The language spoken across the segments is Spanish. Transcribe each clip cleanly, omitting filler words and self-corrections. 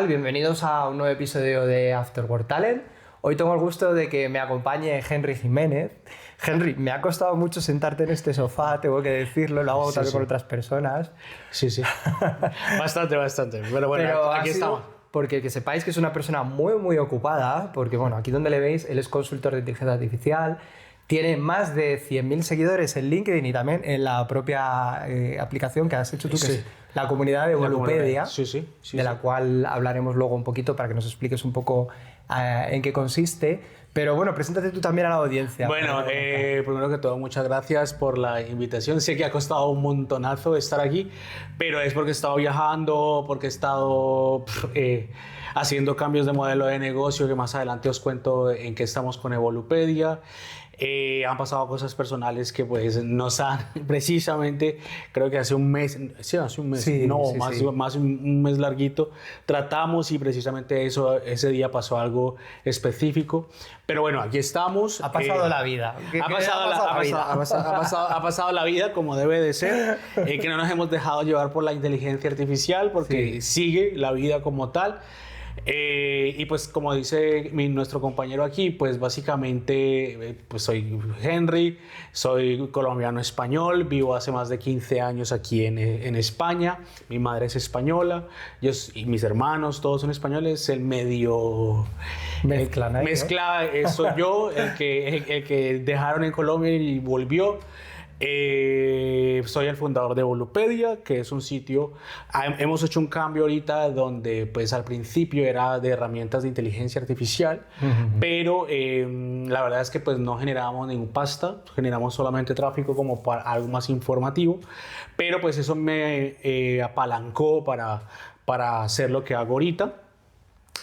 tal? Bienvenidos a un nuevo episodio de After Work Talent. Hoy tengo el gusto de que me acompañe Henry Jiménez. Henry, me ha costado mucho sentarte en este sofá, tengo que decirlo, lo hago también con otras personas. Sí. Bastante. Pero bueno, aquí estamos. Porque que sepáis que es una persona muy ocupada, porque bueno, aquí donde le veis, él es consultor de inteligencia artificial, tiene más de 100.000 seguidores en LinkedIn y también en la propia aplicación que has hecho tú, que es la comunidad de Evolupedia, de la cual hablaremos luego un poquito para que nos expliques un poco en qué consiste. Pero bueno, preséntate tú también a la audiencia. Bueno, primero que todo, muchas gracias por la invitación. Sé que ha costado un montonazo estar aquí, pero es porque he estado viajando, porque he estado haciendo cambios de modelo de negocio, que más adelante os cuento en qué estamos con Evolupedia. Han pasado cosas personales que pues nos han precisamente, creo que hace un mes, más un mes larguito, tratamos y precisamente ese día pasó algo específico. Pero bueno, aquí estamos. Ha pasado la vida. Ha pasado la vida como debe de ser, que no nos hemos dejado llevar por la inteligencia artificial porque sigue la vida como tal. Y pues como dice nuestro compañero aquí, pues básicamente pues soy Henry, soy colombiano español, vivo hace más de 15 años aquí en España, mi madre es española, y mis hermanos todos son españoles, el medio mezcla soy yo, el que dejaron en Colombia y volvió. Soy el fundador de Evolupedia, que es un sitio, hemos hecho un cambio ahorita donde pues al principio era de herramientas de inteligencia artificial, pero la verdad es que pues no generábamos ningún pasta, generamos solamente tráfico como para algo más informativo, pero pues eso me apalancó para hacer lo que hago ahorita,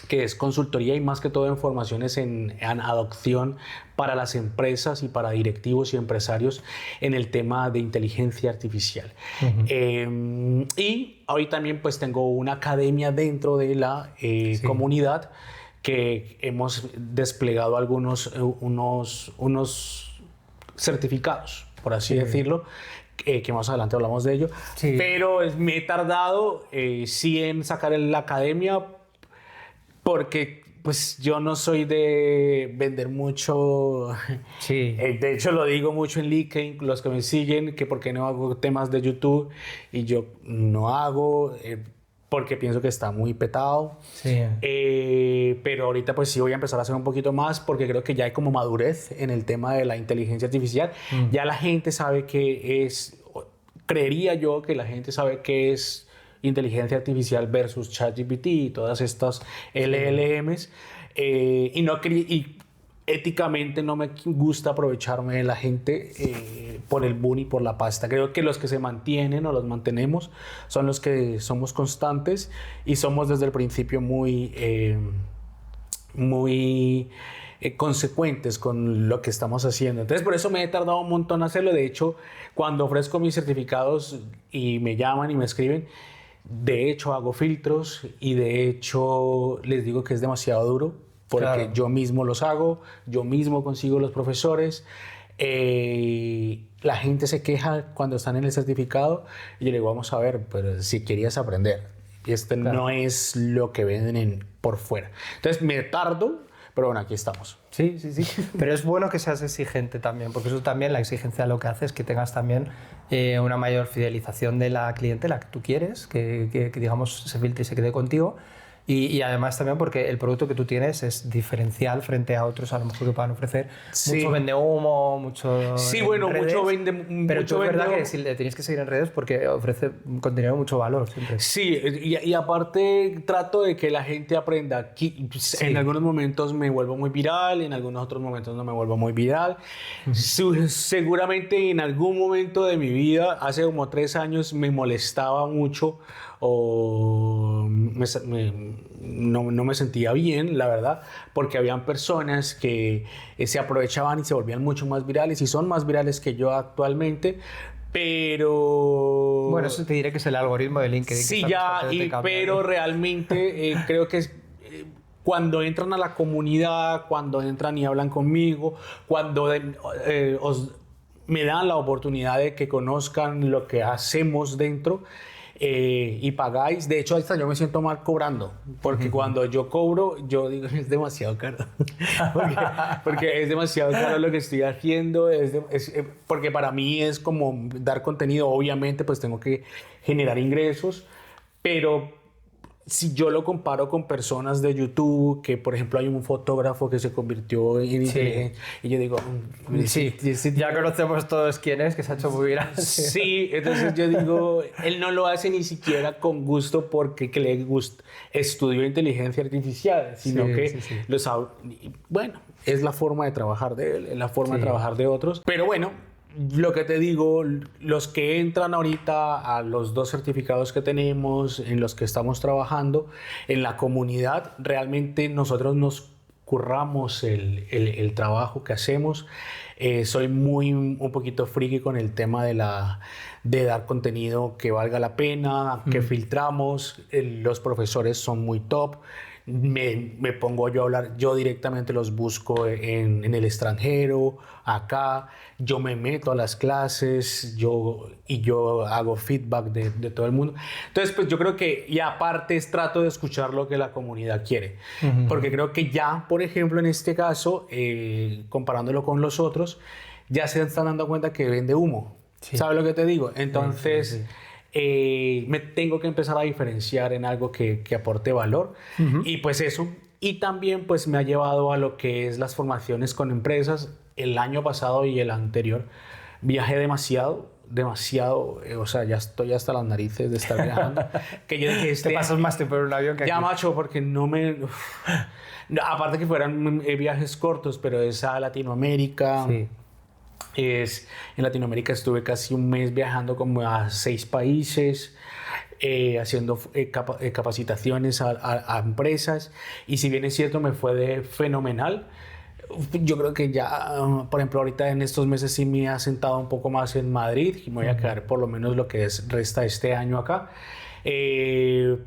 que es consultoría y más que todo informaciones en adopción para las empresas y para directivos y empresarios en el tema de inteligencia artificial. Y ahorita también pues tengo una academia dentro de la comunidad que hemos desplegado unos certificados, por así decirlo, que más adelante hablamos de ello. Pero me he tardado en sacar la academia porque pues yo no soy de vender mucho. De hecho lo digo mucho en LinkedIn, los que me siguen, que por qué no hago temas de YouTube, y yo no hago porque pienso que está muy petado. Pero ahorita pues sí voy a empezar a hacer un poquito más porque creo que ya hay como madurez en el tema de la inteligencia artificial. Ya la gente sabe qué es, creería yo que la gente sabe qué es inteligencia artificial versus ChatGPT y todas estas LLMs, y éticamente no me gusta aprovecharme de la gente por el boom y por la pasta. Creo que los que se mantienen o los mantenemos son los que somos constantes y somos desde el principio muy consecuentes con lo que estamos haciendo. Entonces por eso me he tardado un montón en hacerlo. De hecho, cuando ofrezco mis certificados y me llaman y me escriben, de hecho hago filtros y de hecho les digo que es demasiado duro porque yo mismo los hago, yo mismo consigo los profesores. La gente se queja cuando están en el certificado y yo le digo, vamos a ver, pero si querías aprender, y no es lo que venden por fuera. Entonces me tardo, pero bueno, aquí estamos. Sí. Pero es bueno que seas exigente también, porque eso también, la exigencia lo que hace es que tengas también una mayor fidelización de la clientela que tú quieres, que digamos se filtre y se quede contigo. Y además también porque el producto que tú tienes es diferencial frente a otros a lo mejor que puedan ofrecer mucho vende humo, mucho mucho vende. Pero tú es verdad que si le tienes que seguir en redes porque ofrece un contenido de mucho valor siempre. Sí, y aparte trato de que la gente aprenda. En algunos momentos me vuelvo muy viral, en algunos otros momentos no me vuelvo muy viral. Seguramente en algún momento de mi vida, hace como 3 años, me molestaba mucho o no me sentía bien, la verdad, porque habían personas que se aprovechaban y se volvían mucho más virales y son más virales que yo actualmente, pero... Bueno, eso te diré que es el algoritmo de LinkedIn. Sí, pero realmente creo que cuando entran a la comunidad, cuando entran y hablan conmigo, cuando me dan la oportunidad de que conozcan lo que hacemos dentro, y pagáis. De hecho, hasta yo me siento mal cobrando, porque cuando yo cobro, yo digo, es demasiado caro. porque es demasiado caro lo que estoy haciendo. Porque para mí es como dar contenido. Obviamente, pues tengo que generar ingresos, pero si yo lo comparo con personas de YouTube, que por ejemplo hay un fotógrafo que se convirtió en inteligencia, y yo digo, sí, ya conocemos todos quién es, que se ha hecho muy viral. Sí, entonces yo digo, él no lo hace ni siquiera con gusto porque que le gusta, estudió inteligencia artificial, sino que lo sabe. Bueno, es la forma de trabajar de él, es la forma de trabajar de otros, pero bueno. Lo que te digo, los que entran ahorita a los 2 certificados que tenemos, en los que estamos trabajando, en la comunidad, realmente nosotros nos curramos el trabajo que hacemos. Soy un poquito friki con el tema de dar contenido que valga la pena, que filtramos. Los profesores son muy top. Me pongo yo a hablar, yo directamente los busco en el extranjero, acá, yo me meto a las clases, yo hago feedback de todo el mundo. Entonces, pues yo creo que, y aparte trato de escuchar lo que la comunidad quiere, porque creo que ya, por ejemplo, en este caso, comparándolo con los otros, ya se están dando cuenta que vende humo. ¿Sabes lo que te digo? Entonces... me tengo que empezar a diferenciar en algo que aporte valor y pues eso, y también pues me ha llevado a lo que es las formaciones con empresas. El año pasado y el anterior viajé demasiado, o sea, ya estoy hasta las narices de estar viajando, que yo dije, te pasas más tiempo en un avión que ya aquí. Macho, porque no me... aparte que fueran viajes cortos, pero es a Latinoamérica. En Latinoamérica estuve casi un mes viajando como a 6 países, haciendo capacitaciones a empresas, y si bien es cierto me fue fenomenal. Yo creo que ya, por ejemplo, ahorita en estos meses sí me he sentado un poco más en Madrid y me voy a quedar por lo menos lo que resta este año acá.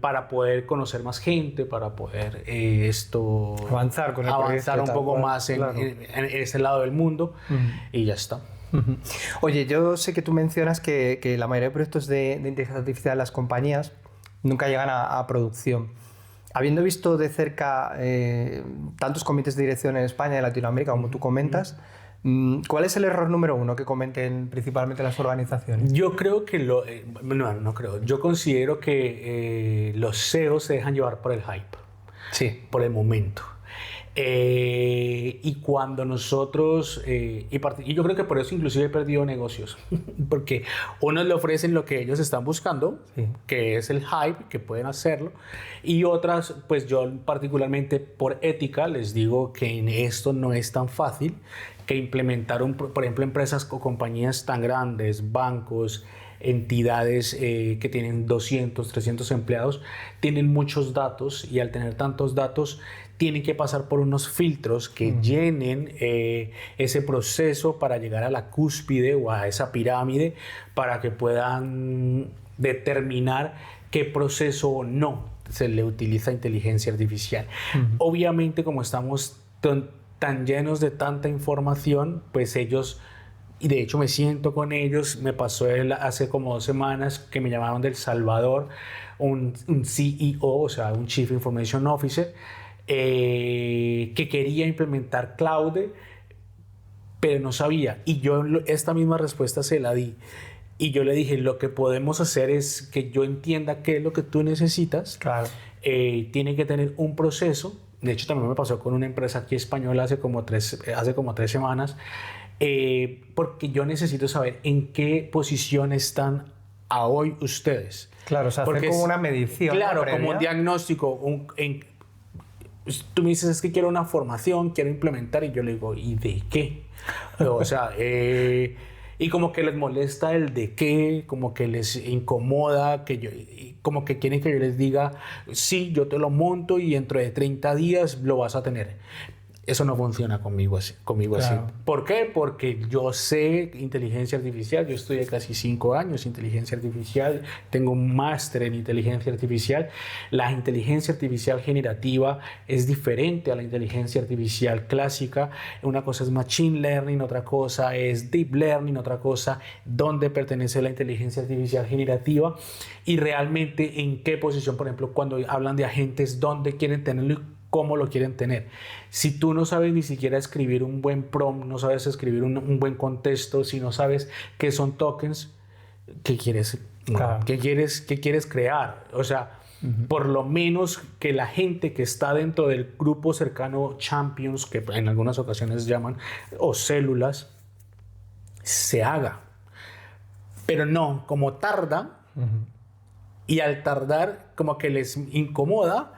Para poder conocer más gente, para poder avanzar con el avanzar un poco más en ese lado del mundo, y ya está. Oye, yo sé que tú mencionas que la mayoría de proyectos de inteligencia artificial en las compañías nunca llegan a producción. Habiendo visto de cerca tantos comités de dirección en España y en Latinoamérica, como tú comentas, ¿cuál es el error número 1 que cometen principalmente las organizaciones? Yo creo que no creo. Yo considero que los CEOs se dejan llevar por el hype. Sí. Por el momento. Y cuando nosotros, y yo creo que por eso inclusive he perdido negocios, porque unos le ofrecen lo que ellos están buscando, que es el hype, que pueden hacerlo, y otras, pues yo particularmente por ética les digo que en esto no es tan fácil, que implementar, por ejemplo, empresas o compañías tan grandes, bancos, entidades que tienen 200, 300 empleados, tienen muchos datos, y al tener tantos datos tienen que pasar por unos filtros que llenen ese proceso para llegar a la cúspide o a esa pirámide, para que puedan determinar qué proceso o no se le utiliza inteligencia artificial. Obviamente, como estamos tan llenos de tanta información, pues ellos... Y de hecho me siento con ellos. Me pasó hace como 2 semanas que me llamaron de El Salvador, un CEO, o sea, un Chief Information Officer, que quería implementar Claude, pero no sabía. Y yo esta misma respuesta se la di. Y yo le dije, lo que podemos hacer es que yo entienda qué es lo que tú necesitas. Claro. Tiene que tener un proceso. De hecho, también me pasó con una empresa aquí española hace como 3 semanas. Porque yo necesito saber en qué posición están a hoy ustedes. Claro, o sea, hacer como una medición. Claro, como un diagnóstico. Tú me dices, es que quiero una formación, quiero implementar, y yo le digo, ¿y de qué? O sea, y como que les molesta el de qué, como que les incomoda, como que quieren que yo les diga, sí, yo te lo monto y dentro de 30 días lo vas a tener. Eso no funciona conmigo así. Claro. ¿Por qué? Porque yo sé inteligencia artificial. Yo estudié casi 5 años inteligencia artificial. Tengo un máster en inteligencia artificial. La inteligencia artificial generativa es diferente a la inteligencia artificial clásica. Una cosa es machine learning, otra cosa es deep learning, otra cosa dónde pertenece la inteligencia artificial generativa y realmente en qué posición, por ejemplo, cuando hablan de agentes, dónde quieren tenerlo, cómo lo quieren tener. Si tú no sabes ni siquiera escribir un buen prompt, no sabes escribir un buen contexto, si no sabes qué son tokens, ¿qué quieres? Claro. ¿Qué quieres crear? O sea, por lo menos que la gente que está dentro del grupo cercano Champions, que en algunas ocasiones llaman, o células, se haga. Pero no, como tarda, y al tardar como que les incomoda,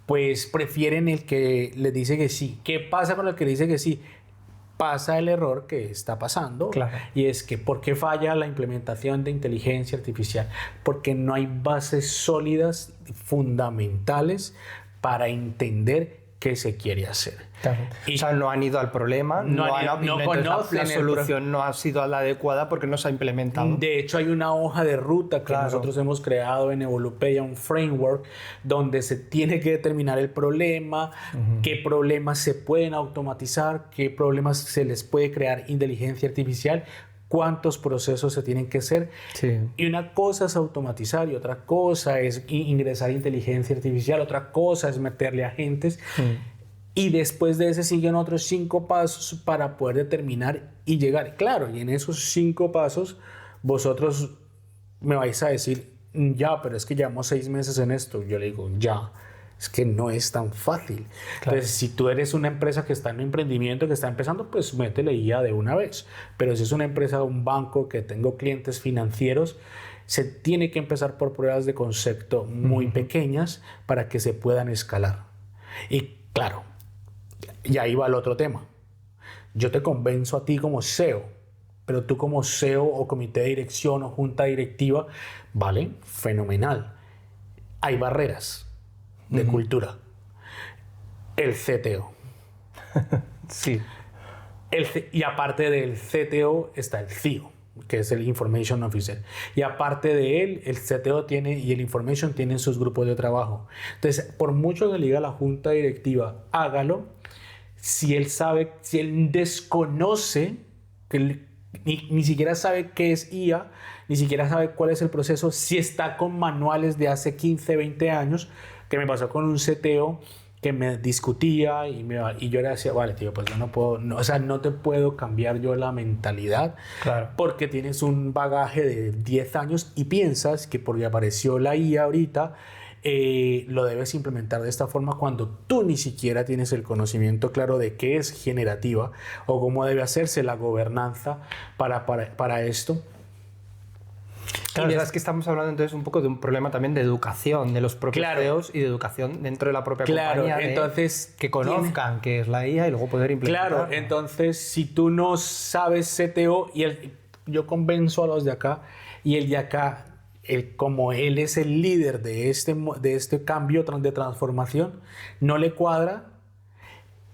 pues prefieren el que les dice que sí. ¿Qué pasa con el que dice que sí? Pasa el error que está pasando, claro. Y es que ¿por qué falla la implementación de inteligencia artificial? Porque no hay bases sólidas, fundamentales para entender qué se quiere hacer. Claro. O sea, no han ido al problema, no conocen la solución no ha sido la adecuada porque no se ha implementado. De hecho, hay una hoja de ruta que nosotros hemos creado en Evolupedia, un framework donde se tiene que determinar el problema, qué problemas se pueden automatizar, qué problemas se les puede crear inteligencia artificial, cuántos procesos se tienen que hacer. Sí. Y una cosa es automatizar y otra cosa es ingresar inteligencia artificial, otra cosa es meterle agentes. Y después de ese siguen otros 5 pasos para poder determinar y llegar. Claro, y en esos 5 pasos vosotros me vais a decir, ya, pero es que llevamos 6 meses en esto. Yo le digo, ya, es que no es tan fácil. Claro. Entonces, si tú eres una empresa que está en un emprendimiento, que está empezando, pues métele IA de una vez. Pero si es una empresa, un banco, que tengo clientes financieros, se tiene que empezar por pruebas de concepto muy pequeñas para que se puedan escalar. Y claro, y ahí va el otro tema. Yo te convenzo a ti como CEO, pero tú como CEO o comité de dirección o junta directiva, vale, fenomenal. Hay barreras de cultura. El CTO. Sí. Y aparte del CTO está el CIO, que es el Information Officer. Y aparte de él, el CTO tiene y el Information tienen sus grupos de trabajo. Entonces, por mucho que le diga a la junta directiva, hágalo, si él desconoce, ni siquiera sabe qué es IA, ni siquiera sabe cuál es el proceso, si está con manuales de hace 15, 20 años, que me pasó con un CTO que me discutía y yo le decía, vale, tío, pues yo no puedo, o sea, no te puedo cambiar yo la mentalidad, claro, porque tienes un bagaje de 10 años y piensas que porque apareció la IA ahorita, lo debes implementar de esta forma cuando tú ni siquiera tienes el conocimiento claro de qué es generativa o cómo debe hacerse la gobernanza para esto. Claro, es que estamos hablando entonces un poco de un problema también de educación de los propios CEOs y de educación dentro de la propia compañía, entonces, que conozcan qué es la IA y luego poder implementar. Claro, entonces si tú no sabes CTO yo convenzo a los de acá y el de acá, como él es el líder de este cambio de transformación, no le cuadra,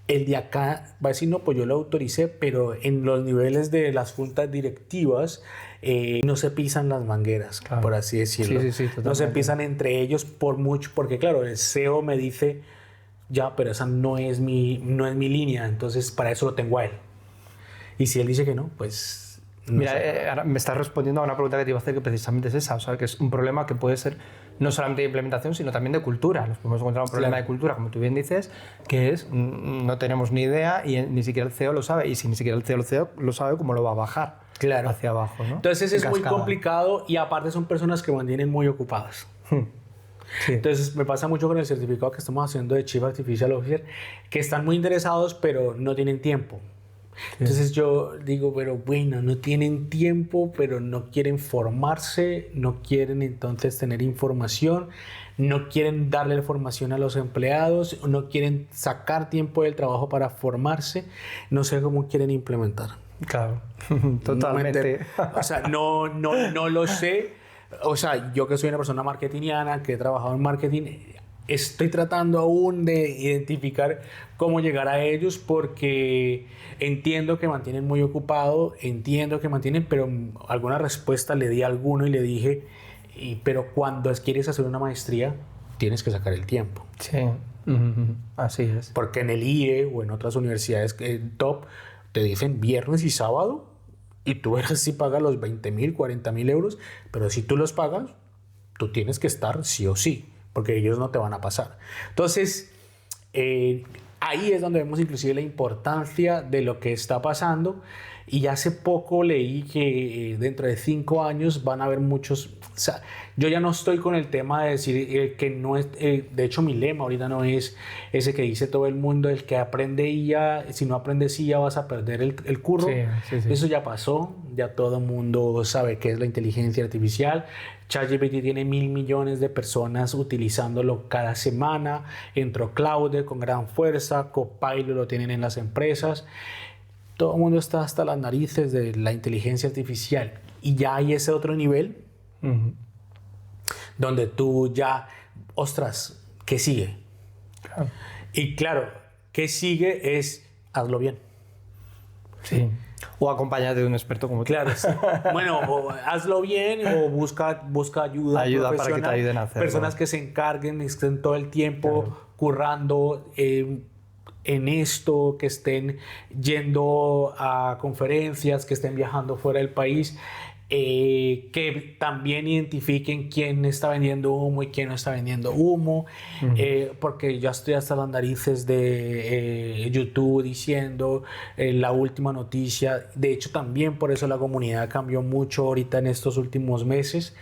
el de acá va a decir, no, pues yo lo autoricé, pero en los niveles de las juntas directivas no se pisan las mangueras, claro, por así decirlo. Sí, no se pisan entre ellos por mucho, porque claro, el CEO me dice, ya, pero esa no es mi línea, entonces para eso lo tengo a él. Y si él dice que no, pues... No Mira, ahora me estás respondiendo a una pregunta que te iba a hacer, que precisamente es esa, o sea, que es un problema que puede ser no solamente de implementación, sino también de cultura. Nos podemos encontrar un problema de cultura, como tú bien dices, que es no tenemos ni idea y ni siquiera el CEO lo sabe, y si ni siquiera el CEO lo sabe, ¿cómo lo va a bajar hacia abajo? ¿no? Entonces es muy complicado y aparte son personas que mantienen muy ocupadas. Sí. Entonces me pasa mucho con el certificado que estamos haciendo de Chief Artificial Officer, que están muy interesados pero no tienen tiempo. Entonces yo digo, pero bueno, no tienen tiempo, pero no quieren formarse, no quieren entonces tener información, no quieren darle la formación a los empleados, no quieren sacar tiempo del trabajo para formarse, no sé cómo quieren implementar. Claro, totalmente. O sea, no lo sé. O sea, yo que soy una persona marketingiana, que he trabajado en marketing, estoy tratando aún de identificar cómo llegar a ellos porque entiendo que mantienen muy ocupado, pero alguna respuesta le di a alguno y le dije, pero cuando quieres hacer una maestría, tienes que sacar el tiempo. Sí, así es. Porque en el IE o en otras universidades top te dicen viernes y sábado y tú verás si pagas los 20.000, 40.000 euros, pero si tú los pagas, tú tienes que estar sí o sí, porque ellos no te van a pasar. Entonces, ahí es donde vemos inclusive la importancia de lo que está pasando. Y hace poco leí que dentro de 5 años van a haber muchos... O sea, yo ya no estoy con el tema de decir que no es... de hecho, mi lema ahorita no es ese que dice todo el mundo, el que aprende IA, si no aprendes IA vas a perder el curro. Sí. Eso ya pasó, ya todo el mundo sabe qué es la inteligencia artificial. ChatGPT tiene 1.000 millones de personas utilizándolo cada semana. Entró Claude con gran fuerza, Copilot lo tienen en las empresas. Todo el mundo está hasta las narices de la inteligencia artificial y ya hay ese otro nivel donde tú ya, ostras, ¿qué sigue? Claro. Y claro, ¿qué sigue? Es hazlo bien. Sí. O acompañarte de un experto como tú. Claro. Bueno, o hazlo bien o busca ayuda profesional, para que te ayuden a hacerlo. Personas que se encarguen, estén todo el tiempo currando en esto, que estén yendo a conferencias, que estén viajando fuera del país, que también identifiquen quién está vendiendo humo y quién no está vendiendo humo, porque ya estoy hasta las narices de YouTube diciendo la última noticia. De hecho, también por eso la comunidad cambió mucho ahorita en estos últimos meses,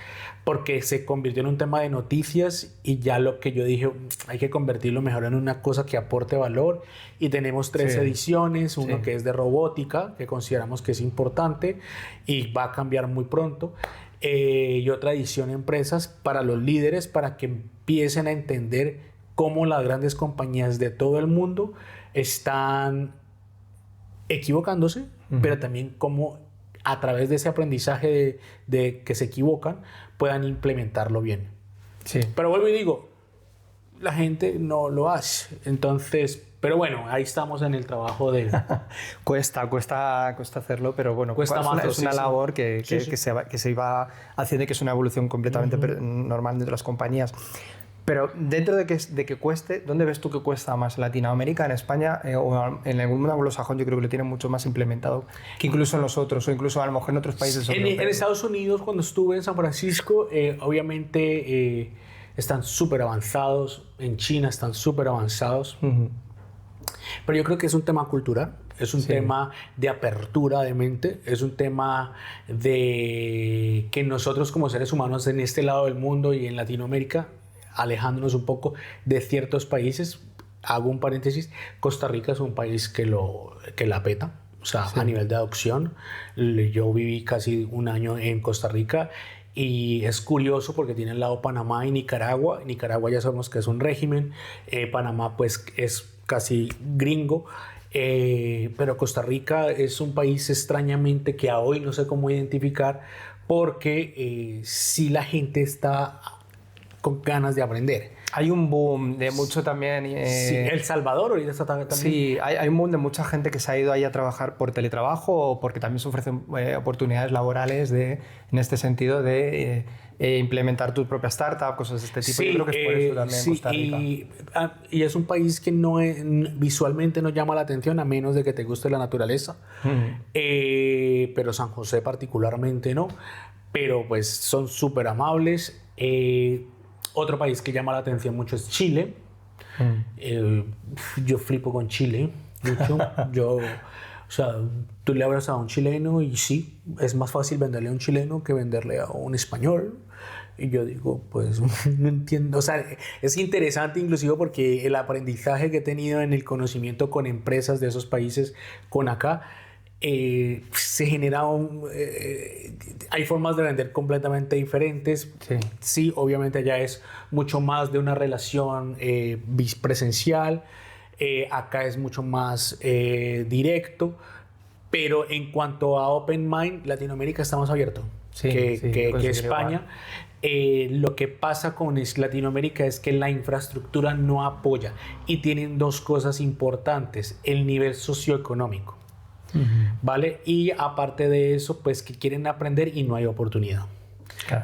porque se convirtió en un tema de noticias y ya lo que yo dije, hay que convertirlo mejor en una cosa que aporte valor. Y tenemos 3 ediciones, uno que es de robótica, que consideramos que es importante y va a cambiar muy pronto, y otra edición empresas para los líderes, para que empiecen a entender cómo las grandes compañías de todo el mundo están equivocándose, pero también cómo a través de ese aprendizaje de que se equivocan, puedan implementarlo bien. Sí. Pero vuelvo y digo, la gente no lo hace. Entonces, pero bueno, ahí estamos en el trabajo de... cuesta hacerlo, pero bueno, cuesta más, es una labor que se iba haciendo y que es una evolución completamente normal dentro de las compañías. Pero dentro de que cueste, ¿dónde ves tú que cuesta más? ¿En Latinoamérica, en España o en el mundo anglosajón? Yo creo que lo tienen mucho más implementado que incluso en los otros, o incluso a lo mejor en otros países. En Estados Unidos, cuando estuve en San Francisco, obviamente están súper avanzados. En China están súper avanzados. Pero yo creo que es un tema cultural, es un tema de apertura de mente, es un tema de que nosotros como seres humanos en este lado del mundo y en Latinoamérica, alejándonos un poco de ciertos países, hago un paréntesis, Costa Rica es un país que la peta, o sea, a nivel de adopción. Yo viví casi un año en Costa Rica y es curioso porque tiene al lado Panamá y Nicaragua. Nicaragua ya sabemos que es un régimen, Panamá pues es casi gringo, pero Costa Rica es un país extrañamente que a hoy no sé cómo identificar, porque sí la gente está con ganas de aprender. Hay un boom de mucho también... sí, El Salvador ahorita está también... Sí, hay un boom de mucha gente que se ha ido ahí a trabajar por teletrabajo o porque también se ofrecen oportunidades laborales en este sentido de implementar tu propia startup, cosas de este tipo. Sí, yo creo que es por eso también Costa Rica. Y es un país que visualmente no llama la atención a menos de que te guste la naturaleza. Pero San José particularmente no. Pero pues son súper amables. Otro país que llama la atención mucho es Chile. Yo flipo con Chile mucho. O sea, tú le hablas a un chileno y sí, es más fácil venderle a un chileno que venderle a un español. Y yo digo, pues no entiendo. O sea, es interesante inclusive porque el aprendizaje que he tenido en el conocimiento con empresas de esos países con acá, se genera hay formas de vender completamente diferentes. Sí, obviamente allá es mucho más de una relación presencial, acá es mucho más directo, pero en cuanto a Open Mind, Latinoamérica está más abierto que España. lo que pasa con Latinoamérica es que la infraestructura no apoya y tienen dos cosas importantes: el nivel socioeconómico, ¿vale? Y aparte de eso, pues que quieren aprender y no hay oportunidad,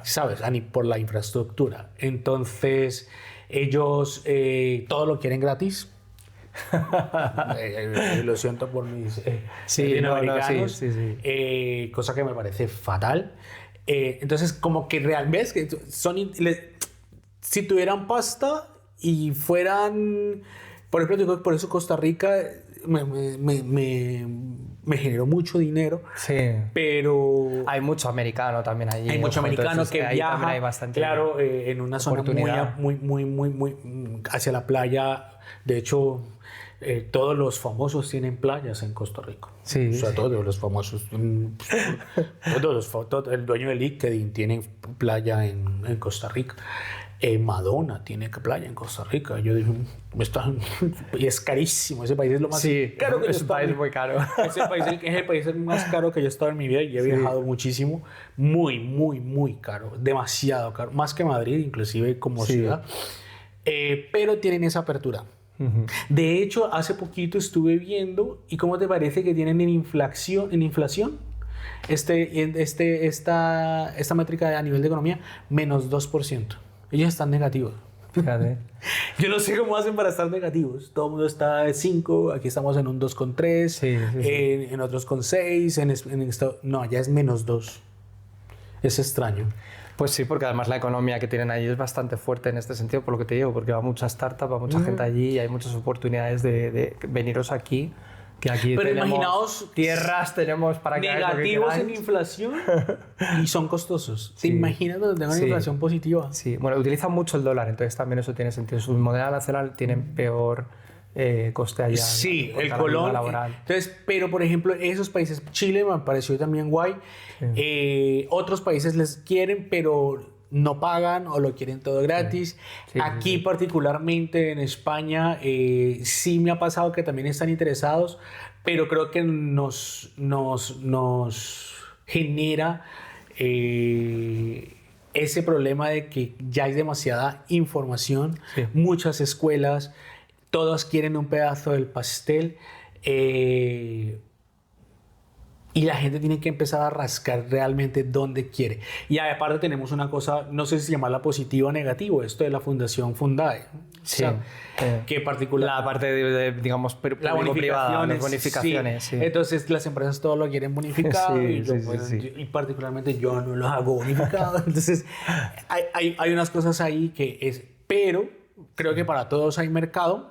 ¿sabes? Ni por la infraestructura. Entonces, ellos todo lo quieren gratis. Lo siento por mis latinoamericanos, cosa que me parece fatal. Entonces, como que realmente si tuvieran pasta y fueran, por ejemplo, digo, por eso Costa Rica me generó mucho dinero, pero hay mucho americano también allí. hay mucho americano que viaja, hay bastante, claro, en una zona muy hacia la playa. De hecho, todos los famosos tienen playas en Costa Rica. Sí, o sea, todos los famosos. El dueño de LinkedIn tiene playa en Costa Rica. Madonna tiene playa en Costa Rica. Yo dije, y es carísimo. Ese país es lo más caro que es un país muy caro. Ese país es el país más caro que yo he estado en mi vida y he viajado muchísimo. Muy caro. Demasiado caro. Más que Madrid, inclusive como ciudad. Pero tienen esa apertura. De hecho, hace poquito estuve viendo, ¿y cómo te parece que tienen en inflación esta métrica a nivel de economía? Menos 2%. Ellos están negativos. Fíjate. Yo no sé cómo hacen para estar negativos. Todo el mundo está de 5, aquí estamos en un 2,3, en otros con 6, no, ya es menos 2. Es extraño. Pues sí, porque además la economía que tienen allí es bastante fuerte en este sentido, por lo que te digo, porque va mucha startup, va mucha gente allí y hay muchas oportunidades de veniros aquí. Que aquí pero tenemos imaginaos tierras, tenemos para que negativos en inflación y son costosos. ¿Te imaginas donde tengan una inflación positiva? Sí, bueno, utilizan mucho el dólar, entonces también eso tiene sentido. Su moneda nacional tienen peor coste allá. Sí, el colón. Entonces, pero por ejemplo, esos países, Chile me pareció también guay. Otros países les quieren, pero no pagan o lo quieren todo gratis. Aquí particularmente en España sí me ha pasado que también están interesados, pero creo que nos genera ese problema de que ya hay demasiada información, muchas escuelas, todas quieren un pedazo del pastel. Y la gente tiene que empezar a rascar realmente dónde quiere. Y aparte tenemos una cosa, no sé si llamarla positiva o negativa, esto de la Fundación Fundae. Sí. O sea, que particular... La parte de digamos, público-privada, las bonificaciones. Sí. Entonces las empresas todo lo quieren bonificado y particularmente yo no lo hago bonificado. Entonces hay unas cosas ahí que es... Pero creo que para todos hay mercado.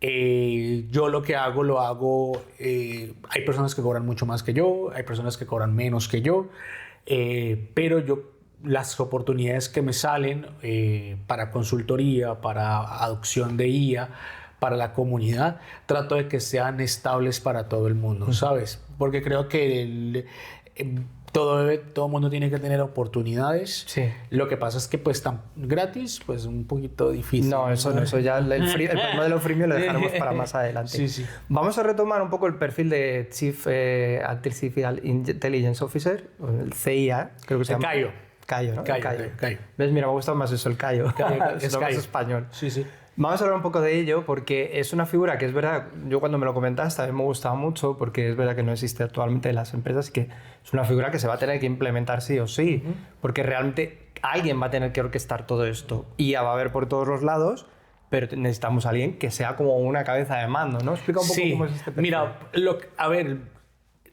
Yo lo que hago, hay personas que cobran mucho más que yo, hay personas que cobran menos que yo, pero las oportunidades que me salen para consultoría, para adopción de IA, para la comunidad, trato de que sean estables para todo el mundo, ¿sabes? Porque creo que todo mundo tiene que tener oportunidades. Sí. Lo que pasa es que pues tan gratis, pues un poquito difícil. No, eso ya el problema de lo freemium lo dejaremos para más adelante. Sí. Vamos a retomar un poco el perfil de Chief Artificial Intelligence Officer, el CIA, creo que se llama. Cayo, ¿no? Cayo. ¿Ves? Mira, me gusta más eso, el Cayo. Es lo más Cayo. español. Sí. Vamos a hablar un poco de ello porque es una figura que es verdad, yo cuando me lo comentaste a mí me gustaba mucho porque es verdad que no existe actualmente en las empresas y que es una figura que se va a tener que implementar sí o sí, porque realmente alguien va a tener que orquestar todo esto y ya va a haber por todos los lados, pero necesitamos a alguien que sea como una cabeza de mando, ¿no? Explica un poco cómo es este perfil. Mira, a ver,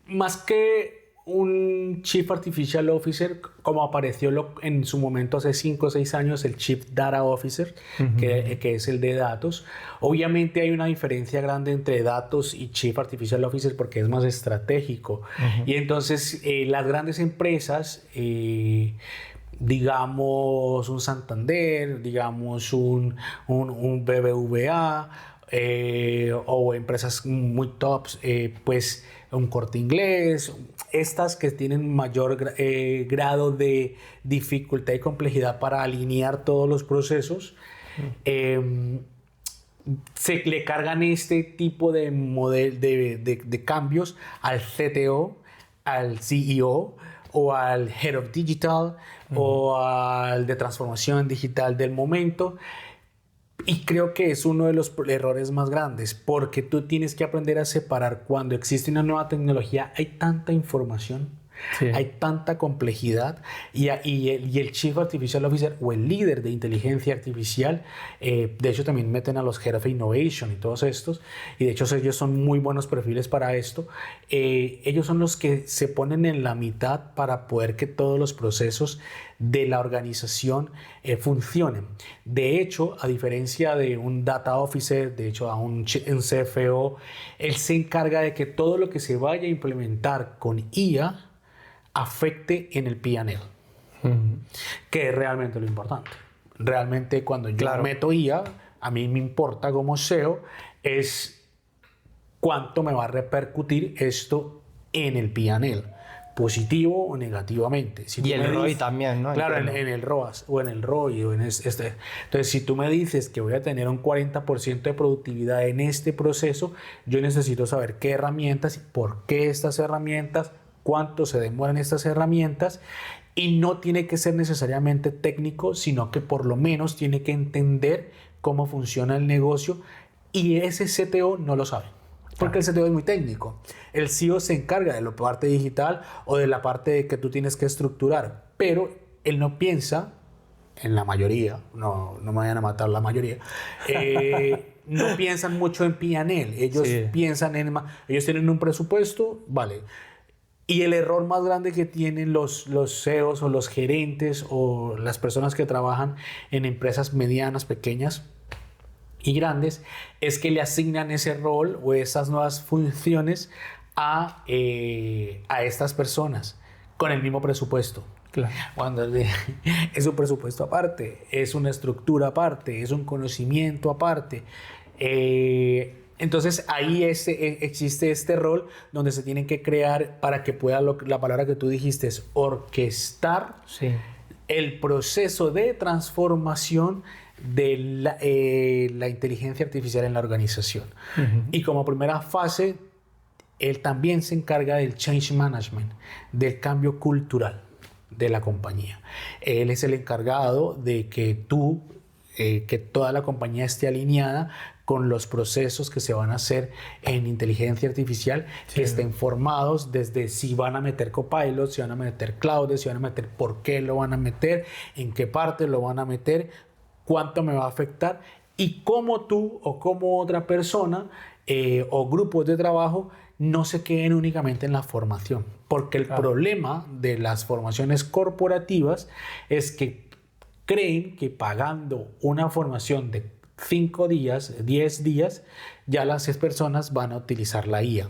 más que un Chief Artificial Officer, como apareció en su momento hace 5 o 6 años, el Chief Data Officer, que es el de datos. Obviamente hay una diferencia grande entre datos y Chief Artificial Officer porque es más estratégico. Y entonces las grandes empresas, digamos un Santander, digamos un BBVA, o empresas muy tops, pues un Corte Inglés, estas que tienen mayor grado de dificultad y complejidad para alinear todos los procesos, se le cargan este tipo de cambios al CTO, al CEO o al Head of Digital o al de transformación digital del momento. Y creo que es uno de los errores más grandes, porque tú tienes que aprender a separar cuando existe una nueva tecnología. Hay tanta información, hay tanta complejidad, y el Chief Artificial Officer o el líder de inteligencia artificial, de hecho también meten a los Head of Innovation y todos estos, y de hecho ellos son muy buenos perfiles para esto. Ellos son los que se ponen en la mitad para poder que todos los procesos de la organización funcionen. De hecho, a diferencia de un Data Officer, de hecho a un CFO, él se encarga de que todo lo que se vaya a implementar con IA afecte en el P&L, que es realmente lo importante. Realmente cuando yo meto IA, a mí me importa como SEO es cuánto me va a repercutir esto en el P&L, positivo o negativamente. Si y el ROI también, ¿no? Claro, en el ROAS o en el ROI o en este. Entonces, si tú me dices que voy a tener un 40% de productividad en este proceso, yo necesito saber qué herramientas y por qué estas herramientas, cuánto se demoran estas herramientas, y no tiene que ser necesariamente técnico, sino que por lo menos tiene que entender cómo funciona el negocio, y ese CTO no lo sabe. Porque el CTO es muy técnico. El CEO se encarga de la parte digital o de la parte de que tú tienes que estructurar, pero él no piensa, en la mayoría, no me vayan a matar la mayoría, no piensan mucho en P&L. Ellos piensan ellos tienen un presupuesto, vale. Y el error más grande que tienen los CEOs o los gerentes o las personas que trabajan en empresas medianas, pequeñas y grandes, es que le asignan ese rol o esas nuevas funciones a estas personas con el mismo presupuesto. Claro. Cuando es un presupuesto aparte, es una estructura aparte, es un conocimiento aparte. Entonces ahí existe este rol donde se tienen que crear para que pueda, la palabra que tú dijiste es orquestar el proceso de transformación de la inteligencia artificial en la organización. Y como primera fase, él también se encarga del change management, del cambio cultural de la compañía. Él es el encargado de que que toda la compañía esté alineada con los procesos que se van a hacer en inteligencia artificial, que estén formados desde si van a meter Copilot, si van a meter Cloud, si van a meter por qué lo van a meter, en qué parte lo van a meter, cuánto me va a afectar, y cómo tú o cómo otra persona o grupos de trabajo no se queden únicamente en la formación. Porque el problema de las formaciones corporativas es que creen que pagando una formación de 5 días, 10 días, ya las 6 personas van a utilizar la IA.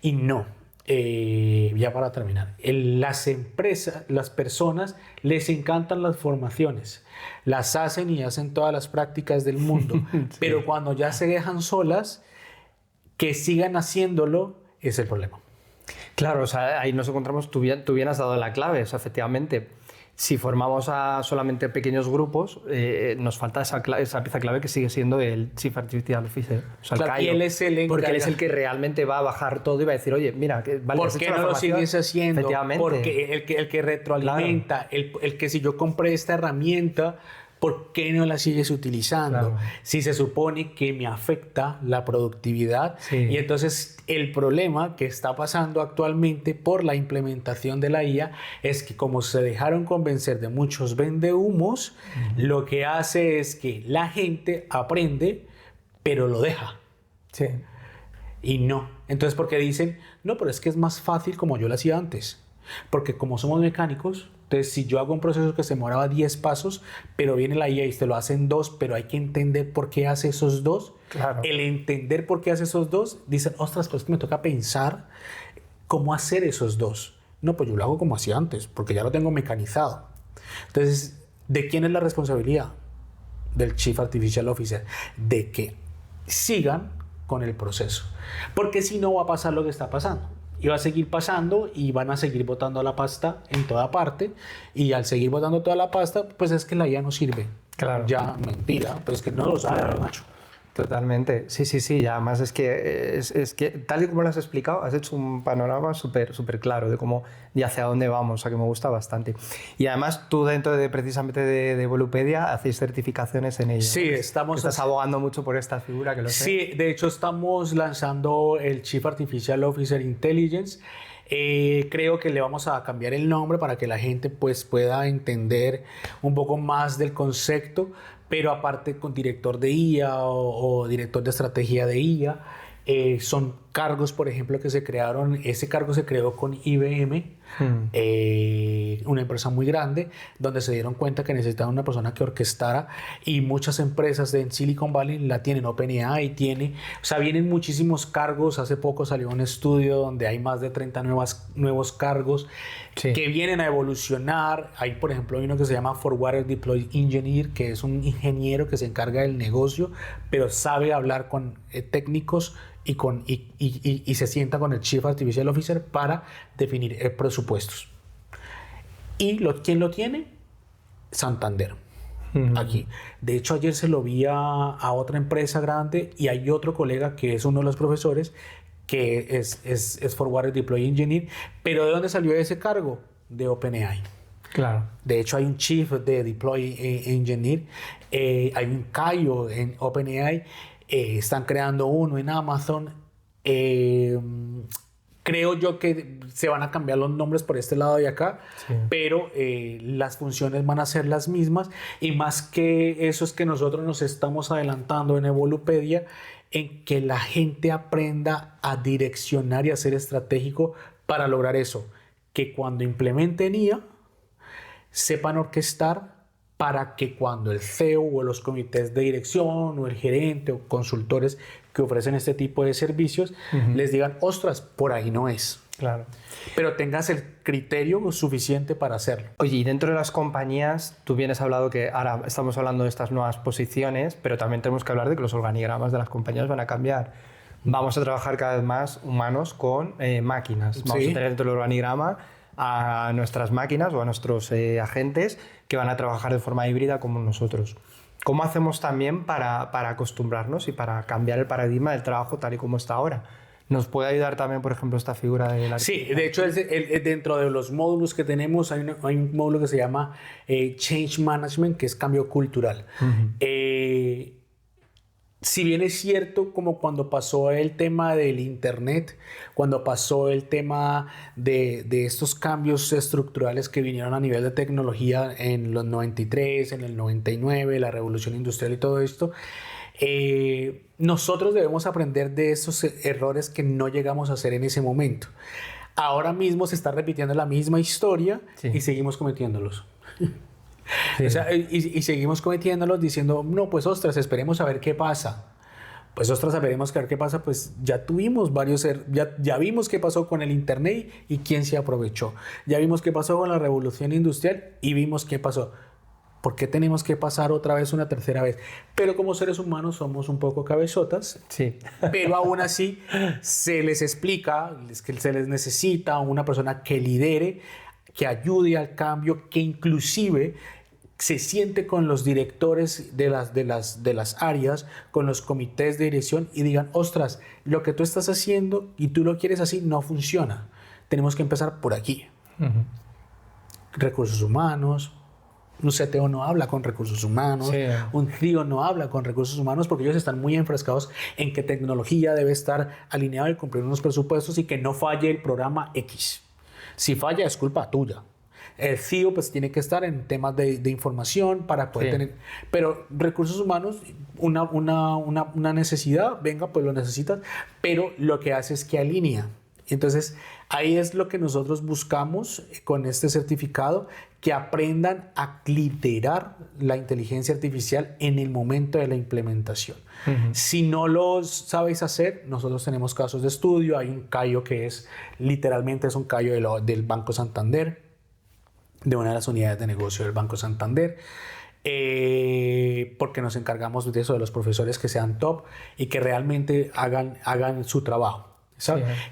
Y no. Ya para terminar, las empresas, las personas les encantan las formaciones, las hacen y hacen todas las prácticas del mundo, pero cuando ya se dejan solas, que sigan haciéndolo es el problema. Claro, o sea, ahí nos encontramos, tú bien has dado la clave, o sea, efectivamente. Si formamos a solamente pequeños grupos, nos falta esa pieza clave que sigue siendo el Chief Artificial Officer. O sea, claro, y él es porque él es el que realmente va a bajar todo y va a decir, oye, mira, vale, ¿por qué no lo sigues haciendo? Efectivamente. Porque el que retroalimenta, el que si yo compré esta herramienta, ¿por qué no la sigues utilizando? Claro. Si se supone que me afecta la productividad. Y entonces el problema que está pasando actualmente por la implementación de la IA es que como se dejaron convencer de muchos vendehumos, lo que hace es que la gente aprende, pero lo deja. Sí. Y no. Entonces, porque dicen, no, pero es que es más fácil como yo lo hacía antes. Porque como somos mecánicos, entonces si yo hago un proceso que se demoraba 10 pasos, pero viene la IA y te lo hacen 2, pero hay que entender por qué hace esos 2. Claro. El entender por qué hace esos 2, dicen, ostras, pues que me toca pensar cómo hacer esos 2. No, pues yo lo hago como hacía antes, porque ya lo tengo mecanizado. Entonces, ¿de quién es la responsabilidad? Del Chief Artificial Officer, de que sigan con el proceso. Porque si no va a pasar lo que está pasando. Y va a seguir pasando y van a seguir botando la pasta en toda parte. Y al seguir botando toda la pasta, pues es que la IA no sirve. Claro. Ya, mentira, pero es que no lo sabe, Nacho. Totalmente, sí, sí, sí, y además es que tal y como lo has explicado, has hecho un panorama súper claro de cómo y hacia dónde vamos, o sea que me gusta bastante. Y además tú dentro de precisamente de Volupedia hacéis certificaciones en ello, Sí, ¿no? estás abogando mucho por esta figura, que lo sé. Sí, de hecho estamos lanzando el Chief Artificial Officer Intelligence. Creo que le vamos a cambiar el nombre para que la gente pues pueda entender un poco más del concepto, pero aparte con director de IA o director de estrategia de IA, son cargos, por ejemplo, que se crearon. Ese cargo se creó con IBM, una empresa muy grande, donde se dieron cuenta que necesitaban una persona que orquestara, y muchas empresas en Silicon Valley la tienen. OpenAI tiene, o sea, vienen muchísimos cargos. Hace poco salió un estudio donde hay más de 30 nuevos cargos que vienen a evolucionar. Hay, por ejemplo, uno que se llama Forward Deploy Engineer, que es un ingeniero que se encarga del negocio, pero sabe hablar con técnicos y se sienta con el Chief Artificial Officer para definir presupuestos. ¿Y quién lo tiene? Santander. Aquí. De hecho, ayer se lo vi a otra empresa grande, y hay otro colega que es uno de los profesores que es Forward Deploy Engineer. ¿Pero de dónde salió ese cargo? De OpenAI. Claro. De hecho, hay un Chief de Deploy Engineer, hay un CAIO en OpenAI, están creando uno en Amazon. Creo yo que se van a cambiar los nombres por este lado de acá, pero las funciones van a ser las mismas, y más que eso es que nosotros nos estamos adelantando en Evolupedia en que la gente aprenda a direccionar y a ser estratégico para lograr eso, que cuando implementen IA sepan orquestar para que cuando el CEO o los comités de dirección o el gerente o consultores que ofrecen este tipo de servicios les digan, ostras, por ahí no es. Claro. Pero tengas el criterio suficiente para hacerlo. Oye, y dentro de las compañías, tú bien has hablado que ahora estamos hablando de estas nuevas posiciones, pero también tenemos que hablar de que los organigramas de las compañías van a cambiar. Vamos a trabajar cada vez más humanos con máquinas. Vamos a tener dentro del organigrama a nuestras máquinas o a nuestros agentes que van a trabajar de forma híbrida como nosotros. ¿Cómo hacemos también para acostumbrarnos y para cambiar el paradigma del trabajo tal y como está ahora? ¿Nos puede ayudar también, por ejemplo, esta figura de la... Sí, de hecho, dentro de los módulos que tenemos hay un módulo que se llama Change Management, que es cambio cultural. Si bien es cierto, como cuando pasó el tema del Internet, cuando pasó el tema de estos cambios estructurales que vinieron a nivel de tecnología en los 93, en el 99, la revolución industrial y todo esto, nosotros debemos aprender de esos errores que no llegamos a hacer en ese momento. Ahora mismo se está repitiendo la misma historia y seguimos cometiéndolos. O sea, y seguimos cometiéndolos diciendo, no, pues ostras, esperemos a ver qué pasa. Pues ostras, esperemos a ver qué pasa. Pues ya tuvimos ya vimos qué pasó con el Internet y quién se aprovechó. Ya vimos qué pasó con la revolución industrial y vimos qué pasó. ¿Por qué tenemos que pasar otra vez, una tercera vez? Pero como seres humanos somos un poco cabezotas. Sí. Pero aún así se les explica que se les necesita una persona que lidere, que ayude al cambio, que inclusive se siente con los directores de las áreas, con los comités de dirección, y digan, ostras, lo que tú estás haciendo y tú lo quieres así no funciona. Tenemos que empezar por aquí. Recursos humanos. Un CTO no habla con recursos humanos, un CIO no habla con recursos humanos, porque ellos están muy enfrascados en que tecnología debe estar alineada y cumplir unos presupuestos y que no falle el programa X. Si falla es culpa tuya. El CIO pues tiene que estar en temas de información para poder tener... Pero recursos humanos, una necesidad, venga, pues lo necesitas, pero lo que hace es que alinea. Entonces, ahí es lo que nosotros buscamos con este certificado, que aprendan a liderar la inteligencia artificial en el momento de la implementación. Si no lo sabes hacer, nosotros tenemos casos de estudio. Hay un CAIO que literalmente es un CAIO del Banco Santander, de una de las unidades de negocio del Banco Santander, porque nos encargamos de eso, de los profesores que sean top y que realmente hagan su trabajo.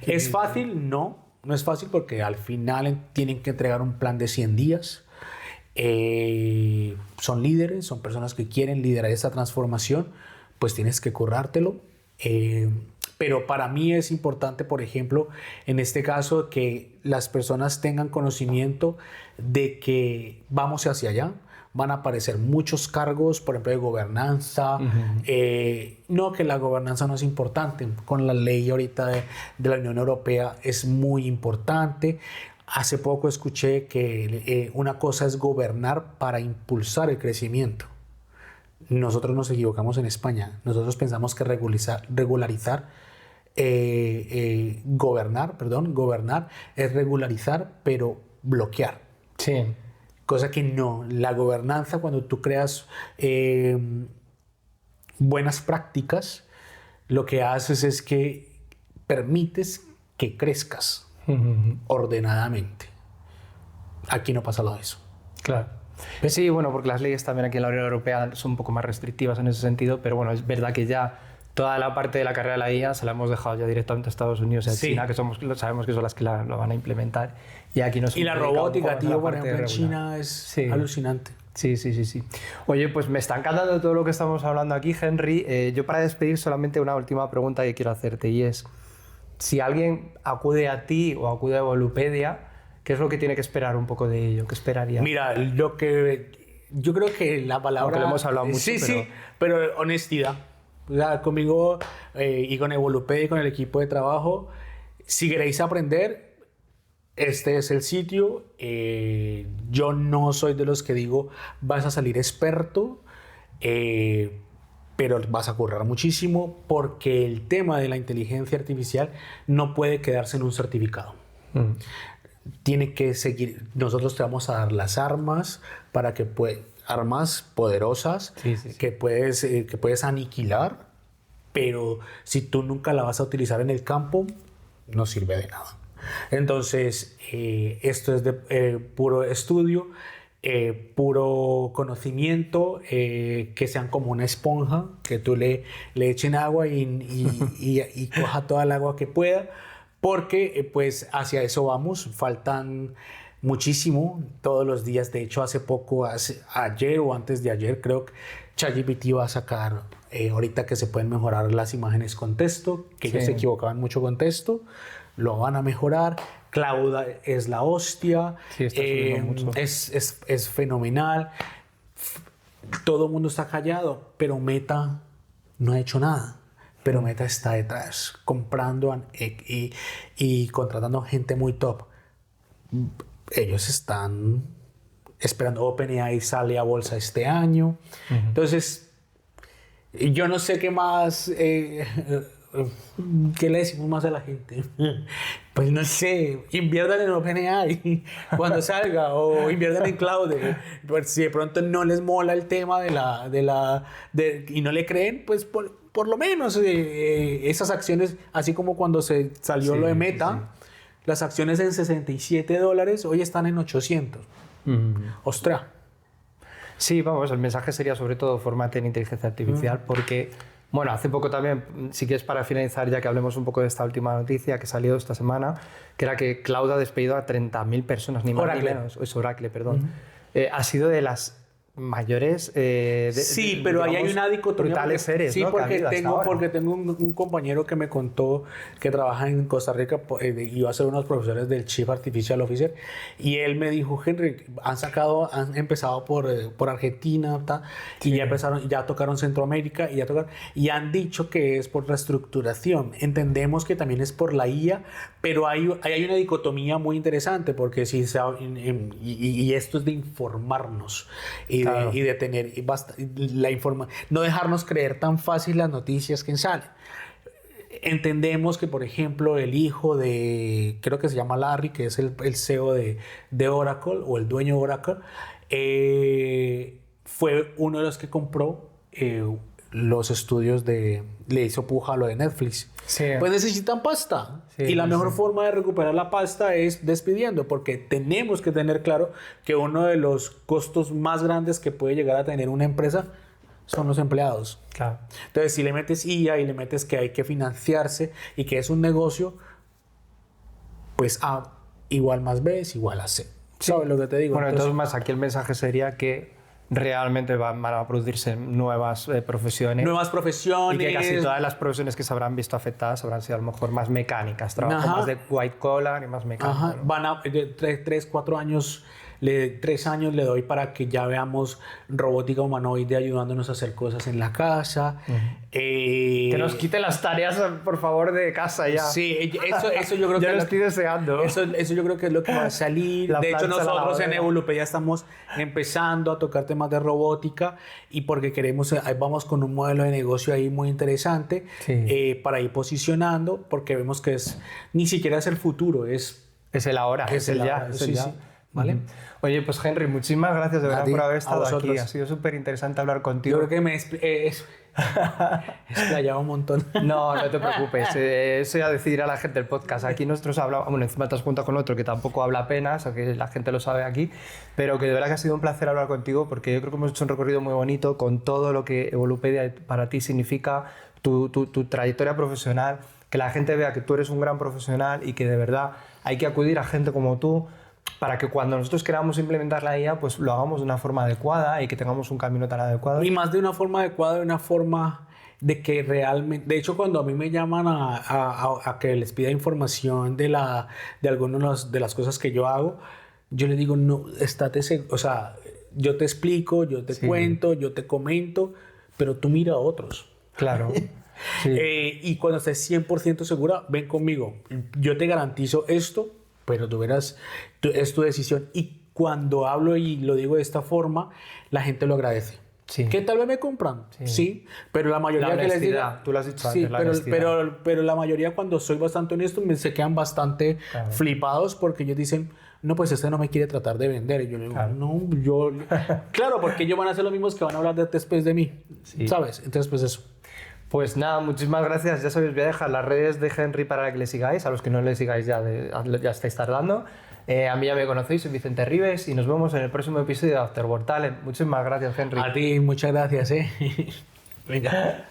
¿Es fácil? No es fácil, porque al final tienen que entregar un plan de 100 días. Son líderes, son personas que quieren liderar esta transformación, pues tienes que currártelo. Pero para mí es importante, por ejemplo, en este caso, que las personas tengan conocimiento de que vamos hacia allá. Van a aparecer muchos cargos, por ejemplo, de gobernanza. No que la gobernanza no es importante. Con la ley ahorita de la Unión Europea es muy importante. Hace poco escuché que una cosa es gobernar para impulsar el crecimiento. Nosotros nos equivocamos en España. Nosotros pensamos que gobernar es regularizar, pero bloquear. Sí. Cosa que no. La gobernanza, cuando tú creas buenas prácticas, lo que haces es que permites que crezcas ordenadamente. Aquí no pasa lo de eso. Claro. Sí, bueno, porque las leyes también aquí en la Unión Europea son un poco más restrictivas en ese sentido, pero bueno, es verdad que ya toda la parte de la carrera de la IA se la hemos dejado ya directamente a Estados Unidos y a China, que sabemos que son las que lo van a implementar. Y aquí nos y la robótica, tío, por ejemplo, en China es alucinante. Sí. Oye, pues me está encantando todo lo que estamos hablando aquí, Henry. Yo para despedir solamente una última pregunta que quiero hacerte, y es, si alguien acude a ti o acude a Evolupedia, ¿qué es lo que tiene que esperar un poco de ello? ¿Qué esperaría? Mira, yo creo que la palabra... Aunque lo hemos hablado mucho, pero honestidad. O sea, conmigo y con Evolupedia y con el equipo de trabajo, si queréis aprender, este es el sitio. Yo no soy de los que digo, vas a salir experto, pero vas a currar muchísimo, porque el tema de la inteligencia artificial no puede quedarse en un certificado. Tiene que seguir. Nosotros te vamos a dar las armas para que armas poderosas que puedes aniquilar, pero si tú nunca la vas a utilizar en el campo, no sirve de nada. Entonces, esto es de puro estudio, puro conocimiento, que sean como una esponja, que tú le echen agua y coja toda el agua que pueda, porque pues hacia eso vamos. Faltan muchísimo todos los días. De hecho, ayer o antes de ayer, creo que ChatGPT va a sacar, ahorita que se pueden mejorar las imágenes con texto, que ellos se equivocaban mucho con texto, lo van a mejorar. Claude es la hostia, es fenomenal. Todo el mundo está callado, pero Meta no ha hecho nada. Pero Meta está detrás, comprando y contratando gente muy top. Ellos están esperando. OpenAI sale a bolsa este año. Entonces, yo no sé qué más... ¿Qué le decimos más a la gente? Pues no sé, inviertan en OpenAI cuando salga, o inviertan en Claude. Pues si de pronto no les mola el tema y no le creen, pues por lo menos esas acciones, así como cuando se salió lo de Meta, las acciones en $67, hoy están en 800. ¡Ostras! Sí, vamos, el mensaje sería sobre todo fórmate en inteligencia artificial, porque... Bueno, hace poco también, si quieres para finalizar, ya que hablemos un poco de esta última noticia que salió esta semana, que era que Claude ha despedido a 30.000 personas, ni más ni menos. Es Oracle, perdón. Ha sido de las mayores... pero ahí hay una dicotomía. Brutales series, sí, ¿no? porque tengo un compañero que me contó que trabaja en Costa Rica y va a ser uno de los profesores del Chief Artificial Officer, y él me dijo, Henry, han empezado por Argentina, y ya tocaron Centroamérica, y han dicho que es por reestructuración. Entendemos que también es por la IA, pero hay una dicotomía muy interesante, porque y esto es de informarnos y de tener la información, no dejarnos creer tan fácil las noticias que salen. Entendemos que, por ejemplo, el hijo de, creo que se llama Larry, que es el CEO de Oracle, o el dueño de Oracle, fue uno de los que compró los estudios le hizo puja a lo de Netflix. Pues necesitan pasta. Y la mejor forma de recuperar la pasta es despidiendo, porque tenemos que tener claro que uno de los costos más grandes que puede llegar a tener una empresa son los empleados. Claro. Entonces, si le metes IA y le metes que hay que financiarse y que es un negocio, pues A igual más B es igual a C. ¿Sabes lo que te digo? Bueno, entonces más aquí el mensaje sería que realmente van a producirse nuevas profesiones. Nuevas profesiones. Y que casi todas las profesiones que se habrán visto afectadas habrán sido a lo mejor más mecánicas, trabajo más de white collar y más mecánico. Ajá. ¿no? Van a 3, 4 años, 3 años le doy para que ya veamos robótica humanoide ayudándonos a hacer cosas en la casa. Que nos quite las tareas, por favor, de casa ya. Sí, eso yo creo que ya lo estoy deseando. Eso yo creo que es lo que va a salir. De hecho, nosotros en Evolupe ya estamos empezando a tocar temas de robótica y porque queremos, ahí vamos con un modelo de negocio ahí muy interesante para ir posicionando, porque vemos que ni siquiera es el futuro, es el ahora, es el ya. Es el ya. Sí. ¿Vale? Oye, pues Henry, muchísimas gracias de verdad por haber estado aquí. Ha sido súper interesante hablar contigo. Yo creo que me he explayado un montón. No te preocupes. Eso ya decidir a la gente el podcast. Aquí nosotros hablamos, bueno, encima te has juntado con otro que tampoco habla apenas, o que la gente lo sabe aquí, pero que de verdad que ha sido un placer hablar contigo porque yo creo que hemos hecho un recorrido muy bonito con todo lo que Evolupedia para ti significa, tu trayectoria profesional, que la gente vea que tú eres un gran profesional y que de verdad hay que acudir a gente como tú para que cuando nosotros queramos implementar la IA, pues lo hagamos de una forma adecuada y que tengamos un camino tan adecuado. Y más de una forma adecuada, de una forma de que realmente... De hecho, cuando a mí me llaman a que les pida información de algunas de las cosas que yo hago, yo les digo, no, o sea, yo te explico, yo te cuento, yo te comento, pero tú mira a otros. Claro. Sí. Y cuando estés 100% segura, ven conmigo. Yo te garantizo esto, pero tú verás, es tu decisión. Y cuando hablo y lo digo de esta forma, la gente lo agradece. Sí. ¿Que tal vez me compran? Sí, pero la mayoría que les digo... Tú lo has dicho sí, antes, pero la mayoría cuando soy bastante honesto se quedan bastante flipados porque ellos dicen, no, pues este no me quiere tratar de vender. Y yo le digo, no, yo... Claro, porque ellos van a ser los mismos que van a hablar después de mí, ¿sabes? Entonces, pues eso. Pues nada, muchísimas gracias. Ya sabéis, voy a dejar las redes de Henry para que le sigáis. A los que no le sigáis ya estáis tardando. A mí ya me conocéis, soy Vicente Ribes y nos vemos en el próximo episodio de Afterworld Talent. Muchísimas gracias, Henry. A ti, muchas gracias. Venga.